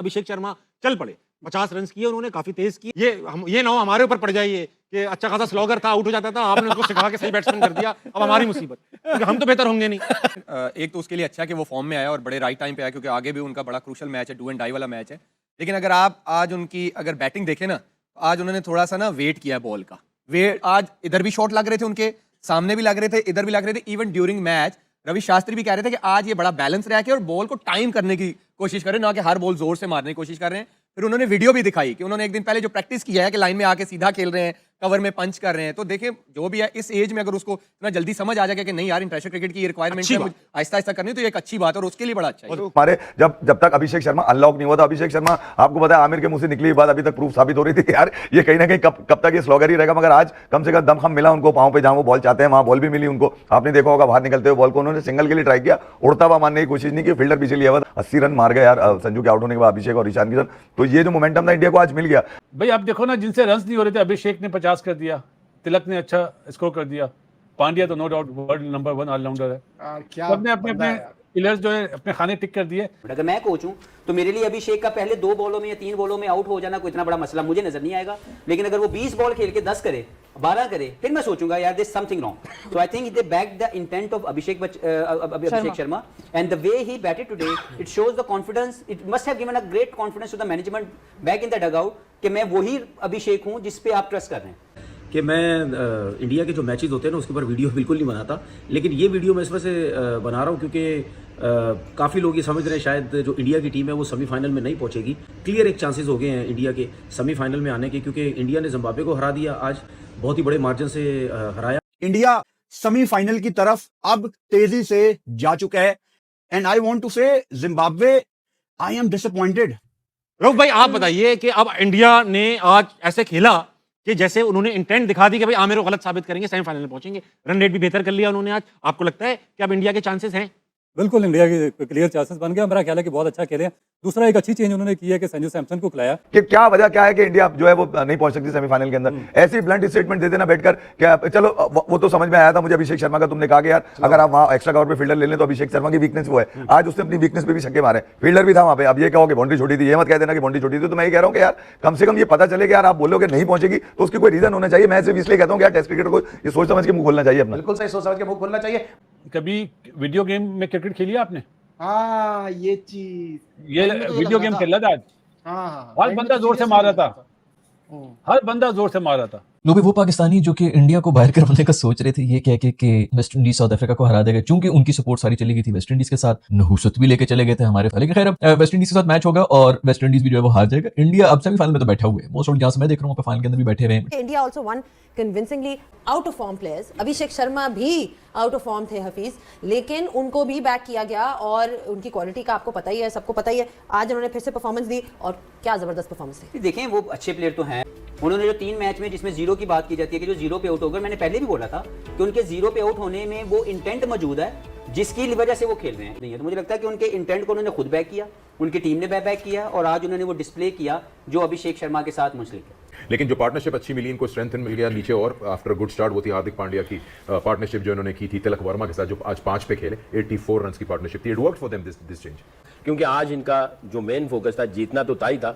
अभिषेक शर्मा चल पड़े, 50 रन किए उन्होंने, काफी तेज किए। ये ना हो हमारे ऊपर पड़ जाइए कि अच्छा खासा स्लॉगर था, आउट हो जाता था, आपने उसको सिखा के सही बैट्समैन कर दिया, अब हमारी मुसीबत, क्योंकि हम तो बेहतर होंगे नहीं। एक तो उसके लिए अच्छा है कि वो फॉर्म में आया और बड़े राइट टाइम पे आया, क्योंकि आगे भी उनका बड़ा क्रूशल मैच है, डू एंड डाई वाला मैच है। लेकिन अगर आप आज उनकी अगर बैटिंग देखें ना, आज उन्होंने थोड़ा सा ना वेट किया है बॉल का। वेट आज इधर भी शॉट लग रहे थे, उनके सामने भी लग रहे थे, इधर भी लग रहे थे। Even during match Ravi Shastri भी कह रहे थे कि आज ये बड़ा बैलेंस रहा कि और बॉल को टाइम करने की कोशिश करें, ना कि हर बॉल जोर से मारने की कोशिश कर रहे हैं। फिर उन्होंने वीडियो भी दिखाई कि उन्होंने एक दिन पहले जो प्रैक्टिस किया है कि लाइन में आके सीधा खेल रहे हैं, कवर में पंच कर रहे हैं। तो देखिए जो भी है, इस एज में अगर उसको इतना जल्दी समझ आ जाएगा कि नहीं यार इंटरनेशनल क्रिकेट की रिक्वायरमेंट है, आहिस्ता आहिस्ता करनी, तो ये एक अच्छी बात है और उसके लिए बड़ा अच्छा है। हमारे जब तक अभिषेक शर्मा अनलॉक नहीं हुआ था, अभिषेक शर्मा आपको पता है आमिर के मुंह से निकली बात अभी तक प्रूफ साबित हो रही थी यार, ये कहीं ना कहीं कब तक ये स्लॉगर ही रहेगा। मगर आज कम से कम दमखम मिला उनको पांव पे, जहां वो बॉल चाहते हैं वहां बॉल भी मिली उनको। आपने देखा होगा बाहर निकलते हुए बॉल को उन्होंने सिंगल के लिए ट्राई किया, उड़ता हुआ मारने की कोशिश नहीं की, फील्डर पीछे लिया हुआ। 80 रन मार गए यार संजू के आउट होने के बाद अभिषेक और ईशान किशन। तो ये जो मोमेंटम था इंडिया को आज मिल गया। भाई आप देखो ना, जिनसे रन नहीं हो रहे थे अभिषेक ने 50 कर दिया, तिलक ने अच्छा स्कोर कर दिया, पांड्या तो no doubt world number 1 allrounder है। सबने अपने अपने प्लेयर्स जो है अपने खाने टिक कर दिए। अगर मैं कोच हूं तो मेरे लिए अभिषेक का पहले 2 बॉलों में या 3 बॉलों में आउट हो जाना कोई इतना बड़ा मसला मुझे नजर नहीं आएगा। लेकिन अगर वो 20 बॉल खेल के 10 करे, 12 करे, फिर मैं सोचूंगा यार this something wrong. So I think they back the intent of Abhishek Sharma and the way he batted today, it shows the confidence, it must have given a great confidence to the management back in the dugout कि मैं वही अभिषेक हूं जिस पे आप trust कर रहे हैं। कि मैं इंडिया के जो मैचेस होते हैं ना उसके ऊपर वीडियो बिल्कुल नहीं बनाता, लेकिन ये वीडियो मैं इस वजह से बना रहा हूँ क्योंकि काफ़ी लोग ये समझ रहे हैं शायद जो इंडिया की टीम है वो सेमीफाइनल में नहीं पहुंचेगी। क्लियर एक चांसेस हो गए हैं इंडिया के सेमीफाइनल में आने के, क्योंकि इंडिया ने जिम्बाब्वे को हरा दिया आज, बहुत ही बड़े मार्जिन से हराया। इंडिया सेमीफाइनल की तरफ अब तेजी से जा चुका है एंड आई वांट टू से Zimbabwe I am disappointed. Rauf भाई आप बताइए कि अब इंडिया ने आज ऐसे खेला कि जैसे उन्होंने इंटेंट दिखा दी कि भाई आमिर को गलत साबित करेंगे, सेमीफाइनल में पहुंचेंगे, रन रेट भी बेहतर कर लिया उन्होंने आज। आपको लगता है कि अब इंडिया के चांसेस हैं? बिल्कुल इंडिया की क्लियर चांसेस बन गया। मेरा ख्याल है कि बहुत अच्छा खेले। दूसरा एक अच्छी चेंज उन्होंने की है कि संजू सैमसन को खिलाया। कि क्या वजह क्या है कि इंडिया जो है वो नहीं पहुंच सकती सेमीफाइनल के अंदर? ऐसी ब्लंट स्टेटमेंट दे देना बैठकर, क्या चलो वो तो समझ में आया था मुझे अभिषेक शर्मा का, तुमने कहा कि यार अगर आप वहां एक्स्ट्रा कवर पे फील्डर ले लें तो अभिषेक शर्मा की वीकनेस वो है। आज उसने अपनी वीकनेस पे भी छक्के मारे, फील्डर भी था वहां पे। अब ये कहो कि बाउंड्री छोटी थी, ये मत कह देना कि बाउंड्री छोटी थी। तो मैं ये कह रहा हूं कि यार कम से कम ये पता चले कि यार आप बोलोगे नहीं पहुंचेगी तो उसकी कोई रीजन होना चाहिए। मैं सिर्फ इसलिए कहता हूं कि यार टेस्ट क्रिकेट को ये सोच समझ के मुंह खोलना चाहिए अपना। बिल्कुल सही सोच समझ के मुंह खोलना चाहिए। कभी वीडियो गेम में क्रिकेट खेली आपने? हाँ ये चीज, ये वीडियो गेम खेला था आज। हाँ हर बंदा जोर से मार रहा था, हर बंदा जोर से मार रहा था। लोग वो पाकिस्तानी जो कि इंडिया को बाहर करवाने का सोच रहे थे, ये कह के कि वेस्ट इंडीज साउथ अफ्रीका को हरा देगा, क्योंकि उनकी सपोर्ट सारी चली गई थी वेस्ट इंडीज के साथ, नहुसत भी लेके चले गए थे हमारे। लेकिन खैर वेस्ट इंडीज के साथ मैच होगा और वेस्ट इंडीज भी जो है वो हार जाएगा। इंडिया अब सेमीफाइनल में तो बैठा हुआ है, मोस्ट ऑफ जहां से मैं देख रहा हूं फाइनल के अंदर भी बैठे हुए हैं। India also won convincingly out of form players. Abhishek Sharma भी आउट ऑफ फॉर्म थे हफीज, लेकिन उनको भी बैक किया गया और उनकी क्वालिटी का आपको पता ही है, सबको पता ही है। आज उन्होंने फिर से परफॉर्मेंस दी और क्या जबरदस्त परफॉर्मेंस दी। देखें वो अच्छे प्लेयर तो हैं, उन्होंने जो 3 मैच में जिसमें 0 की बात की जाती है कि जो 0 पे आउट हो गए, मैंने पहले भी बोला था कि उनके 0 पे आउट होने में वो इंटेंट मौजूद है जिसकी वजह से वो खेल रहे हैं। नहीं है तो मुझे लगता है कि उनके इंटेंट को उन्होंने खुद बैक किया, उनकी टीम ने बैक किया और आज उन्होंने वो डिस्प्ले किया जो अभिषेक शर्मा के साथ मुंसलिक है। लेकिन जो पार्टनरशिप अच्छी मिली इनको, स्ट्रेंथन मिल गया नीचे और आफ्टर गुड स्टार्ट, वो थी हार्दिक पांड्या की पार्टनरशिप जो इन्होंने की थी तिलक वर्मा के साथ, जो आज 5 पे खेले, 84 रन की पार्टनरशिप थी। It worked for them this change, क्योंकि आज इनका जो मेन फोकस था जीतना तो था ही था,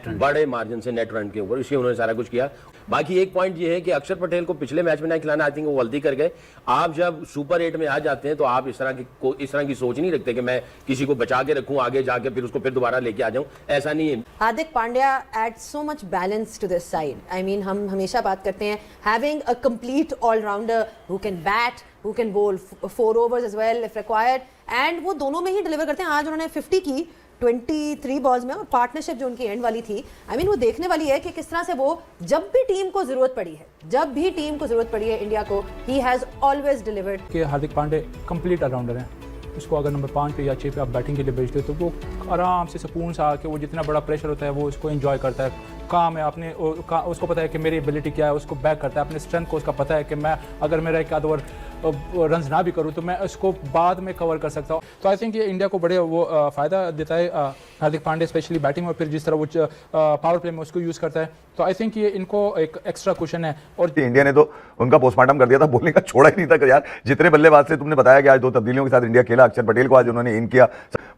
बड़े मार्जिन से नेट रन के ऊपर, इसलिए उन्होंने सारा कुछ किया। बाकी एक पॉइंट ये है कि अक्षर पटेल को पिछले मैच में ना खिलाना, आई थिंक वो गलती कर गए। आप जब सुपर 8 में आ जाते हैं तो आप इस तरह की सोच नहीं रखते कि मैं किसी को बचा के रखूं आगे जाके फिर उसको फिर दोबारा लेके आ जाऊं, ऐसा नहीं है। Hardik Pandya add so much balance to this side. I mean हम हमेशा बात करते हैं having a complete allrounder who can bat, who can bowl 4 overs as well if required, and वो दोनों में ही डिलीवर करते हैं। आज उन्होंने 50 की 23 बॉल्स में, और पार्टनरशिप जो उनकी एंड वाली थी, आई मीन वो देखने वाली है कि किस तरह से वो जब भी टीम को जरूरत पड़ी है इंडिया को, ही हैज ऑलवेज डिलीवर्ड। कि हार्दिक पांडे कंप्लीट ऑलराउंडर हैं। उसको अगर नंबर 5 पे या 6 पे आप बैटिंग के लिए भेजते हो तो वो आराम से सुकून से आके, वो जितना बड़ा प्रेशर होता है वो उसको एंजॉय करता है। काम है अपने, उसको पता है कि मेरी एबिलिटी क्या है, उसको बैक करता है, अपने स्ट्रेंथ को उसका पता है कि मैं अगर मेरा 1 आध ओवर रन ना भी करूँ तो मैं इसको बाद में कवर कर सकता हूँ। तो आई थिंक ये इंडिया को बड़े वो फ़ायदा देता है हार्दिक पांड्या स्पेशली बैटिंग में, फिर जिस तरह वो पावर प्ले में उसको यूज़ करता है। तो आई थिंक ये इनको एक एक्स्ट्रा क्वेश्चन है। और इंडिया ने तो उनका पोस्टमार्टम कर दिया था, बोलने का छोड़ा ही नहीं था यार। जितने बल्लेबाज से तुमने बताया कि आज 2 तब्दीलियों के साथ इंडिया खेला, अक्षर पटेल को आज उन्होंने इन किया,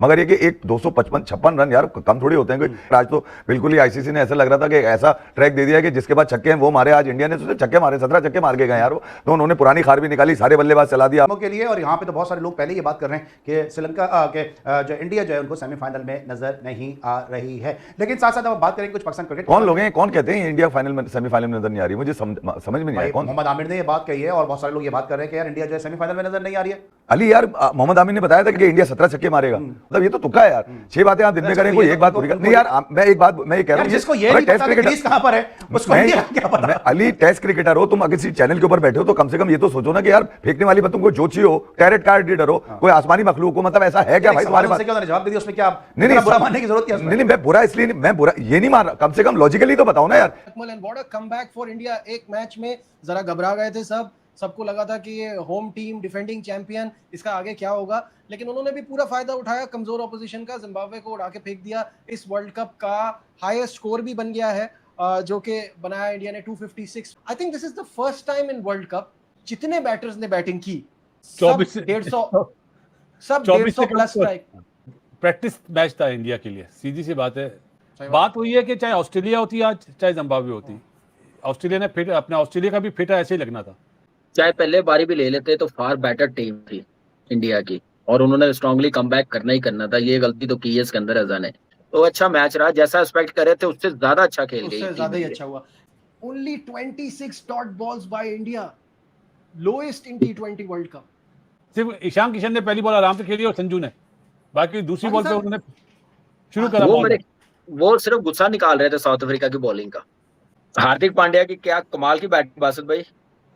मगर ये कि एक 256 रन यार कम थोड़ी होते हैं। आज तो बिल्कुल ही आईसीसी ने ऐसा लग रहा था कि ऐसा ट्रैक दे दिया कि जिसके बाद छक्के हैं वो मारे। आज इंडिया ने छक्के मारे, 17 छक्के मार के गए यार वो। तो उन्होंने पुरानी खार भी निकाली, सारे बल्लेबाज चला दिया के लिए। और यहाँ पे तो बहुत सारे लोग पहले ये बात कर रहे हैं कि श्रीलंका के जो इंडिया जो है उनको सेमीफाइनल में नजर नहीं आ रही है। लेकिन साथ साथ अब बात करेंगे कुछ पाकिस्तान क्रिकेट। कौन लोग हैं, कौन कहते हैं इंडिया फाइनल में सेमीफाइनल में नजर नहीं आ रही? मुझे समझ में नहीं आया कौन। मोहम्मद आमिर ने ये बात कही है और बहुत सारे लोग ये बात कर रहे हैं कि यार इंडिया जो है सेमीफाइनल में नजर नहीं आ रही है। अली यार मोहम्मद आमिर ने बताया था कि इंडिया 17 छक्के मारेगा, मतलब ये तो तुक्का है यार। 6 बातें आप दिन में करें, कोई एक बात पूरी नहीं यार। मैं एक बात मैं ये कह रहा हूं, जिसको ये नहीं पता कि क्रीज कहां पर है उसको इंडिया क्या पता। अली टेस्ट क्रिकेटर हो तुम, अगर किसी चैनल के ऊपर बैठे हो तो कम से कम ये तो सोचो ना कि यार फेंकने वाली बात तुमको जोची हो, कैरेट कार्ड रीडर हो, कोई आसमानी मखलूक हो, मतलब ऐसा है क्या भाई तुम्हारे पास? जवाब दे दिया उसमें क्या नहीं बुरा मानने की जरूरत है? नहीं मैं बुरा इसलिए मैं बुरा ये नहीं मान रहा, कम से कम लॉजिकली तो बताओ ना यार। What a comeback for India. एक मैच में जरा घबरा गए थे सबको लगा था कि ये होम टीम डिफेंडिंग चैंपियन, इसका आगे क्या होगा, लेकिन उन्होंने भी पूरा फायदा उठाया कमजोर ऑपोजिशन का, जिम्बाब्वे को उड़ा के फेंक दिया। इस वर्ल्ड कप का हाईएस्ट स्कोर भी बन गया है जो कि बनाया इंडिया ने 256। I think this is the first time in world cup जितने बैटर्स ने बैटिंग की 150 सब 150 प्लस स्ट्राइक। प्रैक्टिस मैच था इंडिया के लिए, सीधी सी बात है। बात वही है कि चाहे ऑस्ट्रेलिया होती आज चाहे जिम्बाब्वे होती, ऑस्ट्रेलिया ने फिट अपना ऑस्ट्रेलिया का भी फिट ऐसे ही लगना था। चाहे पहले बारी भी ले लेते तो फार बेटर टीम थी इंडिया की, और उन्होंने स्ट्रांगली कमबैक करना ही करना था। ये गलती तो की है सिकंदर रजा ने। तो अच्छा मैच रहा, जैसा एक्सपेक्ट कर रहे थे उससे ज्यादा अच्छा खेल गई, उससे ज्यादा ही अच्छा हुआ। Only 26 dot balls by India, lowest in T20 world cup. सिर्फ ईशान किशन ने पहली बॉल आराम से खेली और संजू ने, बाकी दूसरी बॉल पे उन्होंने शुरू करा। वो सिर्फ गुस्सा निकाल रहे थे साउथ अफ्रीका की बॉलिंग का। हार्दिक पांड्या की क्या कमाल की बैटिंग बासित भाई,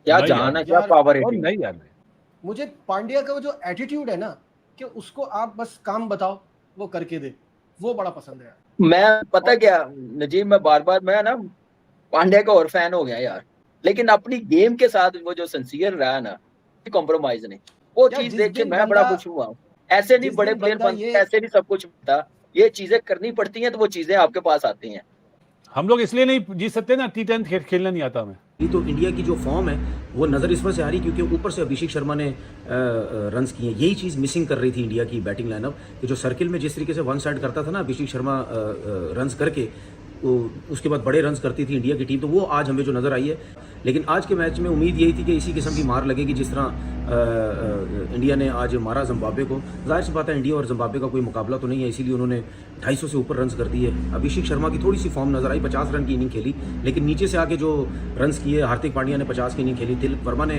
क्या जान है, क्या पावर है। नहीं यार, मुझे पांड्या का वो जो एटीट्यूड है ना कि उसको आप बस काम बताओ वो करके दे, वो बड़ा पसंद है। मैं पता क्या नजीब, मैं बार बार मैं ना पांड्या का और फैन हो गया यार, लेकिन अपनी गेम के साथ वो जो सिंसियर रहा ना, कॉम्प्रोमाइज नहीं, वो चीज देख के मैं बड़ा खुश हुआ। ऐसे नहीं बड़े प्लेयर बनते, ऐसे नहीं सब कुछ बनता, ये चीजें करनी पड़ती हैं तो वो चीजें आपके पास आती हैं। हम लोग इसलिए नहीं जीत सकते ना, T10 खेलना नहीं आता हमें। तो इंडिया की जो फॉर्म है वो नज़र इस वजह से आ रही क्योंकि ऊपर से अभिषेक शर्मा ने रन्स किए। यही चीज़ मिसिंग कर रही थी इंडिया की बैटिंग लाइनअप, कि जो सर्किल में जिस तरीके से वन साइड करता था ना अभिषेक शर्मा रन्स करके, उसके बाद बड़े रन्स करती थी इंडिया की टीम, तो वो आज हमें जो नज़र आई है। लेकिन आज के मैच में उम्मीद यही थी कि इसी किस्म की मार लगेगी जिस तरह इंडिया ने आज मारा जिम्बाब्वे को। जाहिर सी बात है इंडिया और जिम्बाब्वे का कोई मुकाबला तो नहीं है, इसीलिए उन्होंने 250 से ऊपर रन्स कर दिए। अभिषेक शर्मा की थोड़ी सी फॉर्म नजर आई, 50 रन की इनिंग खेली, लेकिन नीचे से आके जो रन्स किए, हार्दिक पांड्या ने 50 की इनिंग खेली, तिलक वर्मा ने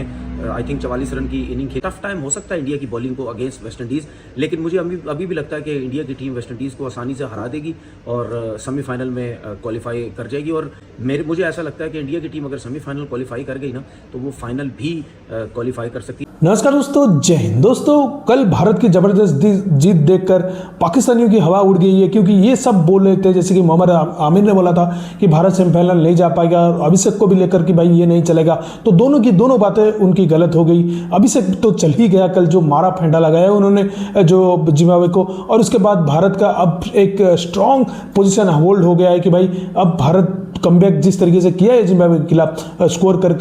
आई थिंक 44 रन की इनिंग खेली। टफ टाइम हो सकता है इंडिया की बॉलिंग को अगेंस्ट वेस्ट इंडीज़, लेकिन मुझे अभी भी लगता है कि इंडिया की टीम वेस्ट इंडीज़ को आसानी से हरा देगी और सेमीफाइनल में क्वालिफाई कर जाएगी। और मुझे ऐसा लगता है कि इंडिया की टीम अगर सेमीफाइनल क्वालिफाई कर गई ना तो वो फाइनल भी क्वालिफाई कर सकती है। नमस्कार दोस्तों, जय हिंद। दोस्तों कल भारत की जबरदस्त जीत देखकर पाकिस्तानियों की हवा उड़ गई है, क्योंकि ये सब बोल रहे थे, जैसे कि मोहम्मद आमिर ने बोला था कि भारत सेमीफाइनल नहीं जा पाएगा, और अभिषेक को भी लेकर कि भाई ये नहीं चलेगा, तो दोनों की दोनों बातें उनकी गलत हो गई। अभिषेक तो चल ही गया, कल जो मारा फेंडा लगाया उन्होंने जो जिम्बाब्वे को, और उसके बाद भारत का अब एक स्ट्रॉन्ग पोजीशन होल्ड हो गया है कि भाई अब भारत कमबैक जिस तरीके से किया है जिम्बाब्वे के खिलाफ स्कोर कर,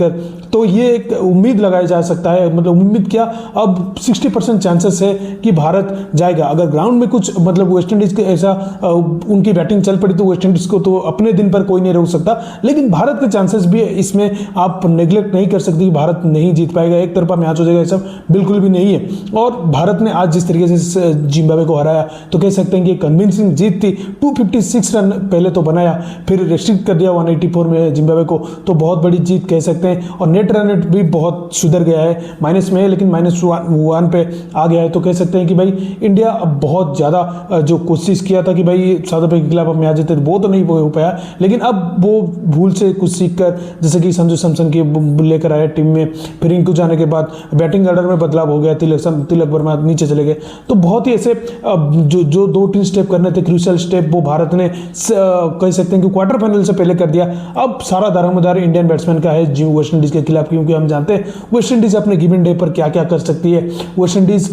तो ये एक उम्मीद लगाया जा सकता है, मतलब उम्मीद क्या, अब 60% चांसेस है कि भारत जाएगा। अगर ग्राउंड में कुछ मतलब वेस्ट इंडीज के ऐसा उनकी बैटिंग चल पड़ी तो वेस्ट इंडीज को तो अपने दिन पर कोई नहीं रोक सकता, लेकिन भारत के चांसेस भी इसमें आप नेग्लेक्ट नहीं कर सकते कि भारत नहीं जीत पाएगा, एक तरफा मैच हो जाएगा, ये सब बिल्कुल भी नहीं है। और भारत ने आज जिस तरीके से जिम्बाब्वे को हराया तो कह सकते हैं कि कन्विंसिंग जीत थी। 256 रन पहले तो बनाया, फिर रेस्ट्रिक्ट कर दिया 184 में जिम्बाब्वे को, तो बहुत बड़ी जीत कह सकते हैं। और नेट रन रेट भी बहुत सुधर गया है, माइनस में है लेकिन -1 पे आ गया है, तो कह सकते हैं कि भाई इंडिया अब बहुत ज़्यादा जो कोशिश किया था कि भाई साउथ अफ्रीका के खिलाफ हम मैच जीते, वो तो नहीं हो पाया, लेकिन अब वो भूल से कुछ सीख कर, जैसे कि संजू सैमसन की लेकर आया टीम में, फिर इनको जाने के बाद बैटिंग ऑर्डर में बदलाव हो गया, तिलक वर्मा नीचे चले गए, तो बहुत ही ऐसे जो 2-3 स्टेप करने थे क्रूशियल स्टेप, वो भारत ने कह सकते हैं कि क्वार्टर फाइनल से पहले कर दिया। दिया। अब सारा दारोमदार इंडियन बैट्समैन का है जी वेस्ट इंडीज़ के खिलाफ, क्योंकि हम जानते हैं वेस्ट इंडीज़ अपने गिवन डे पर क्या क्या कर सकती है। वेस्ट इंडीज़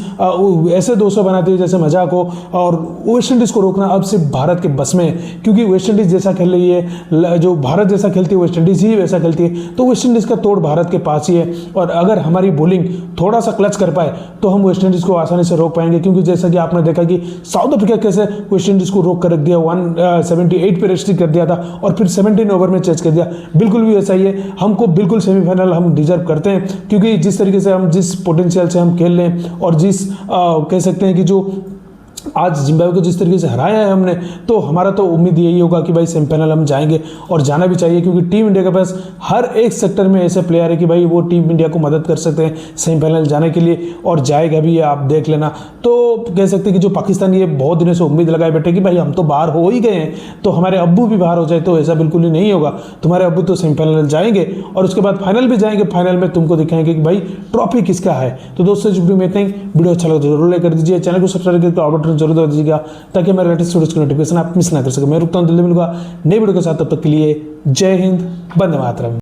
ऐसे 200 बनाती है जैसे मजाक हो, और वेस्ट इंडीज़ को रोकना अब सिर्फ भारत के बस में है, क्योंकि वेस्ट इंडीज़ जैसा खेल रही है, जो भारत जैसा खेलती है वेस्ट इंडीज़ ही वैसा खेलती है, तो वेस्ट इंडीज़ का तोड़ भारत के पास ही है। और अगर हमारी बॉलिंग थोड़ा सा क्लच कर पाए तो हम वेस्ट इंडीज़ को आसानी से रोक पाएंगे, क्योंकि जैसा कि आपने देखा कि साउथ अफ्रीका कैसे वेस्ट इंडीज़ को रोक कर रख दिया, 178 पे रेस्ट्रिक्ट कर दिया था और फिर 17 ओवर में चेज कर दिया। बिल्कुल भी ऐसा ही है, हमको बिल्कुल सेमीफाइनल हम डिजर्व करते हैं, क्योंकि जिस तरीके से हम जिस पोटेंशियल से हम खेल रहे हैं और जिस कह सकते हैं कि जो आज जिम्बाब्वे को जिस तरीके से हराया है हमने, तो हमारा तो उम्मीद यही होगा कि भाई सेमीफाइनल हम जाएंगे और जाना भी चाहिए, क्योंकि टीम इंडिया के पास हर एक सेक्टर में ऐसे प्लेयर है कि भाई वो टीम इंडिया को मदद कर सकते हैं सेमीफाइनल जाने के लिए, और जाएगा भी, आप देख लेना। तो कह सकते हैं कि जो पाकिस्तान ये बहुत दिनों से उम्मीद लगाए बैठे कि भाई हम तो बाहर हो ही गए हैं, तो हमारे अब्बू भी बाहर हो जाए, तो ऐसा बिल्कुल ही नहीं होगा। तुम्हारे अब्बू तो सेमीफाइनल जाएंगे और उसके बाद फाइनल भी जाएंगे, फाइनल में तुमको दिखाएंगे कि भाई ट्रॉफी किसका है। तो दोस्तों वीडियो में इतना ही, वीडियो अच्छा लगा तो जरूर लाइक कर दीजिए, चैनल को सब्सक्राइब करके ऑल बटन जरूर दबा दीजिएगा ताकि हमारे लेटेस्ट वीडियोस की नोटिफिकेशन आप मिस ना कर सके। मैं रुकता हूं, दिल्ली मिलूंगा नई वीडियो के साथ, तब तक के लिए जय हिंद, वंदे मातरम।